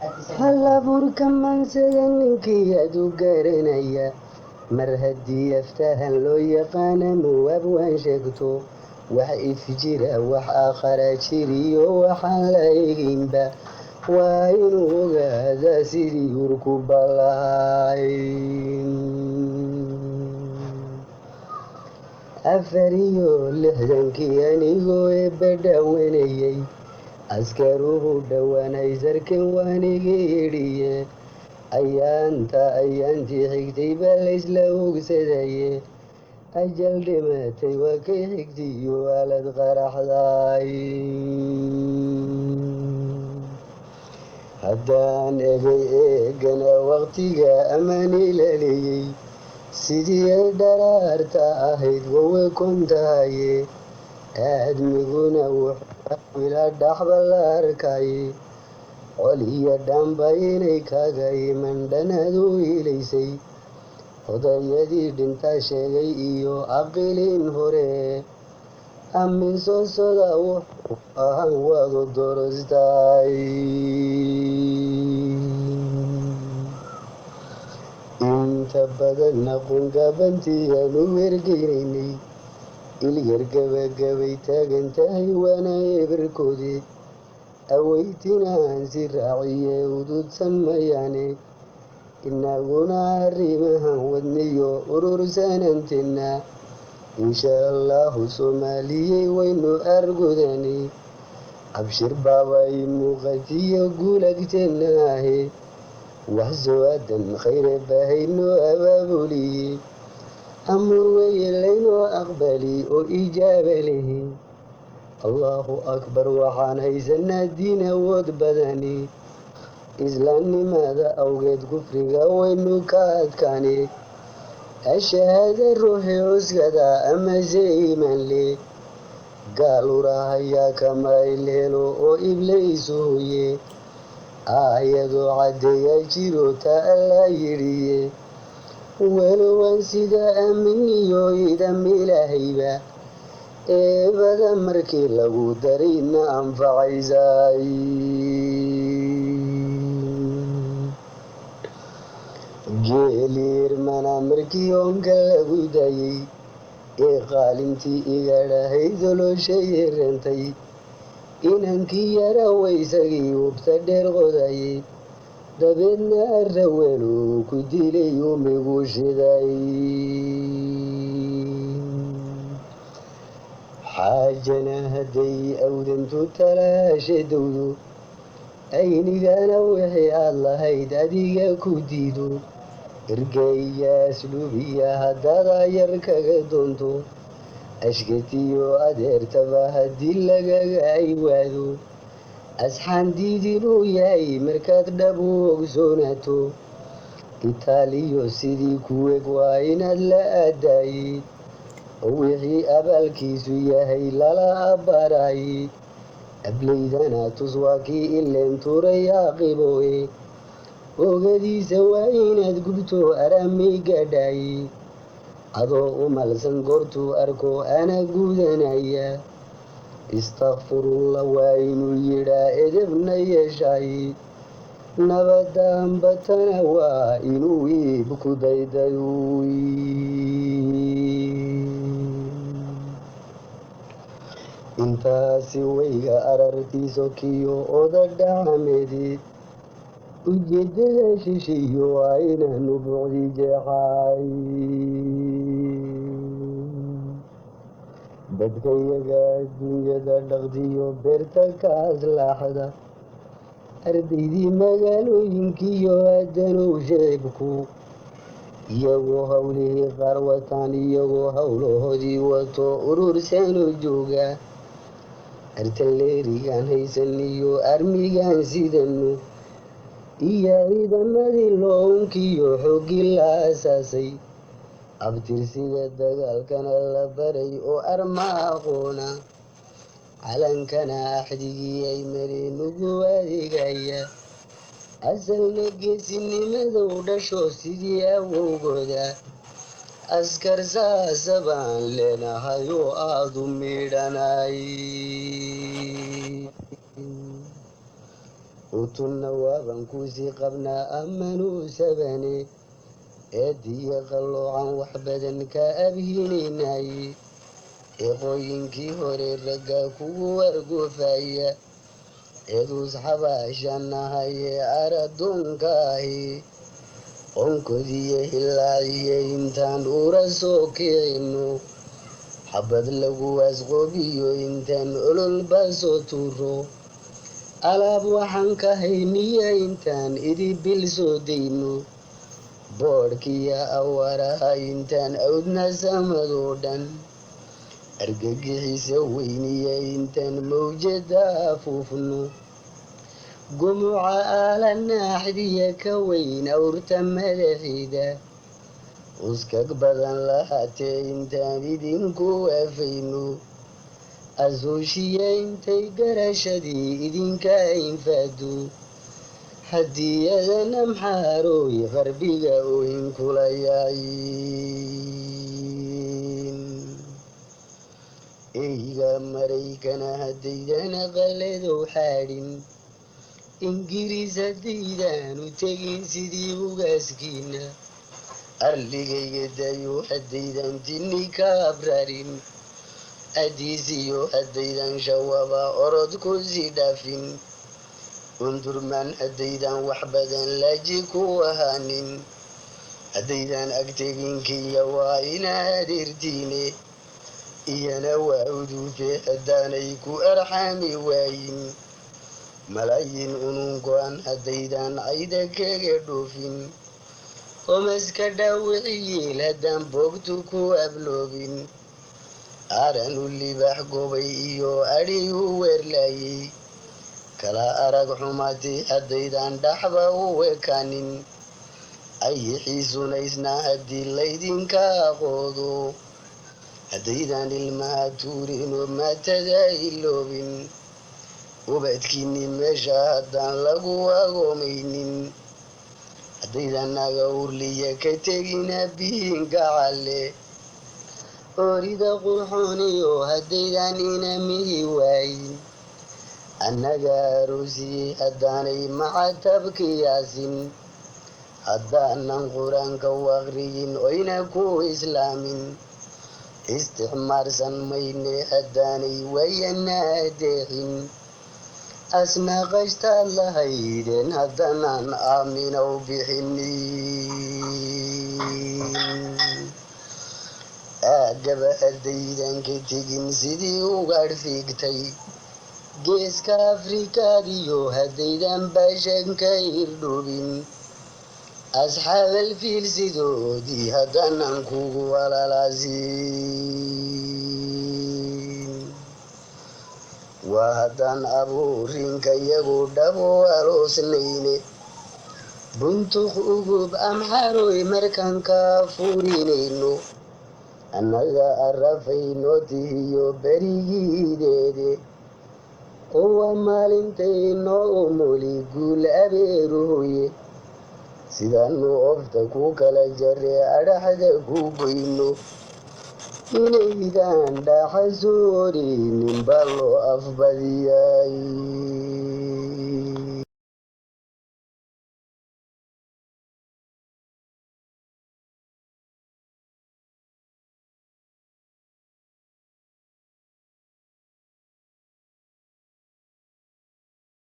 halabuurka maansada ninkii adu garanaya mar haddii aftahan loo yaqaana muwaab waan sheegto wax ifjira wax aakhara jiriyo waxaan la eginba waa inuu ogaadaa sidii urku ballahay 64 anigoo eebadhawanayay askaruhu dhowaanay sarkan waaniga yidhiye ayaantii xigtay baa laysla ogsadaye ajal dhimatay waa kay xigtiyo aalad qaraxday haddaan egay eegana waqtiga ammaan ilaaliyey sidii ay dharaarta ahayd wawe kontahaye aadmiguna wuxuu ila dhaxba la arkay col iyo dhamba inay kaga iman dhanadu ilaysay odayadii dhintaa sheegay iyo aqilin hore amin soo soda wuxuu ahaan wadu dorostay inta badan aqoon gabantiyaanu wergeynaynay ilyar gabagabay taagan tahay waana eberkoodii aweytinaan si raaciye ududsan mayaane inaguna arrimahan wadniyo urursananteena insha allahu soomaaliyey waynu argudani abshir baabay muuqatiyo guulagteena ahe wax soo aadan khayre bahayno abaabuliye amur weye laynoo aqbali oo ijaaba lehi allahu akbar waxaan haysanaa diin awood badani islaamnimada awgeed kufriga waynu ka adkaani ashahaada ruuxi cuskada amase iimaan le gaal urahayaa kamayl helo oo iblaysu huye aayadoo caddeeya jiro ta alla yidhiye walowaan sida aaminiyo idam ilaahayba eebada markii lagu darayna anfacaysay geeliirmana markii oonka lagu dayay ee qaalintii iga dhahayd olosha yeerantay inankii yarawa isagii hubta dheer qodayay dabeedna arrawelu ku dilay umigu shiday xaajana hadday awdantu talaasha dowdo aynigana wixii aad lahayd adiga ku diido ergaya asluubiya haddaad ayar kaga doonto ashkatiyo adeertaba haddii lagaga aywaado asxaan diidinuu yahay markaad dhab u ogsoonato itaaliyo sidii kuweg waa inaad la aadaayey oo wixii abaalkiisu yahay lala abaraayey ablaydana tus waa kii ileen turay aaqiboe oogadiisa waa inaad gubto arami gadhaayey adoo u malsan goortuu arko ana gudanaya istakfirullah waa inuu yidhaa edebna yeeshaay nabadaanbatana waa inuu iibku dayday intaasi wayga arartiiso kiyo oda dhacameedii ujeedada shishiyo waa inaanu buucdi jeexay dadkayaga adduunyada dhaqdiyo beerta ka aslaaxda ardaydii magaalooyinkiiyo addanow sheebku iyagoo howlihii qaar wataan iyagoo howlahoodii wato urursanoo jooga artaleerigaan haysan iyo armigaan sidano iyo ciidamadii loonkiyo xooggii la asaasay abtirsiga dagaalkana la baray oo arma aqoona calankana axdigii ay mareen ugu adeegaya asalna geesinimadow dhasho sidii awowgooda askar saasa baan leenahay oo aad u midhanay utunna waaban kuusii qabnaa ammanuu sabane eediya qalloocan wax badan ka abhinaynaye eeqooyinkii hore raggaa kugu wargufaya eeduus xabaashanahaye araduunka ahi onkodiyo hilaaciye intaan ura soo kicino xabad lagu asqoobiyo intaan ololba soo tuuro alaab waxaan ka hayniya intaan idibil soo dayno boodhkiya awaraha intaan awdna samadoo dhan argagixiisa weyniya intaan mawjada afuufno gumuca aala naaxdiya ka weyn awrta madaxiida uskag badan lahaatee intaan idinku afayno asuushiya intay garashadii idinka infaado hadiyadana maxaarooy qarbiga oohinkula yaayin eyga maraykana haddaydana qalledow xaadhin ingiriis haddaydaanu tegin sidii ugaaskiina arligayga dayo haddaydan tinni ka abrarin adiisiyo haddaydan shawaba orod ku sii dhaafin undurmaan haddaydan wax badan laaji ku ahaanin haddaydan agteginkiya waa ina adeertiine iyana waa uduufe haddaanay ku arxaami waayin malaayiin ununkoan haddaydan cayda kaga dhoofin qomaska dhaawiciyiil haddaan boogtu ku abloobin aaranu libaax gobay iyo adhigu weerlaayey kala arag xumaatay haddaydan dhaxba u ekaanin ayixiisunaysna haddii laydinka aqoodo haddaydan ilmaha tuurinoo maatada iloobin ubadkiinni meesha haddaan lagu agoomaynin haddaydan naga urliya ka tegina biinka calle oorida qurxooniyo haddaydan inamihi waayin annaga aroosiyey haddaanay macatabkiyaasin haddaanan qur-aanka u aqriyin oyna ku islaamin isticmaarsan mayne haddaanay wayana adeexin asnaaqashtaad lahaydeen haddaanaan aaminow bixinin aagaba haddaydan ka tegin sidii ugaadh fiigtay geeska afrikaadiyo haddaydan baashanka irdhoobin asxaabal fiilsidoodii haddaanan kugu walaalaasin waa haddaan abuurinka yagu dhabo aloosnayne buntuq ugub amxaroy markaan ka furinayno annaga arafayno tihiyo berigiideede kuwa maalintayno umuli guul abeeruhoye sidaanu ofta ku kala jarre adhaxda ku goyno inaydan dhaxasoorinin baa loo afbadiyay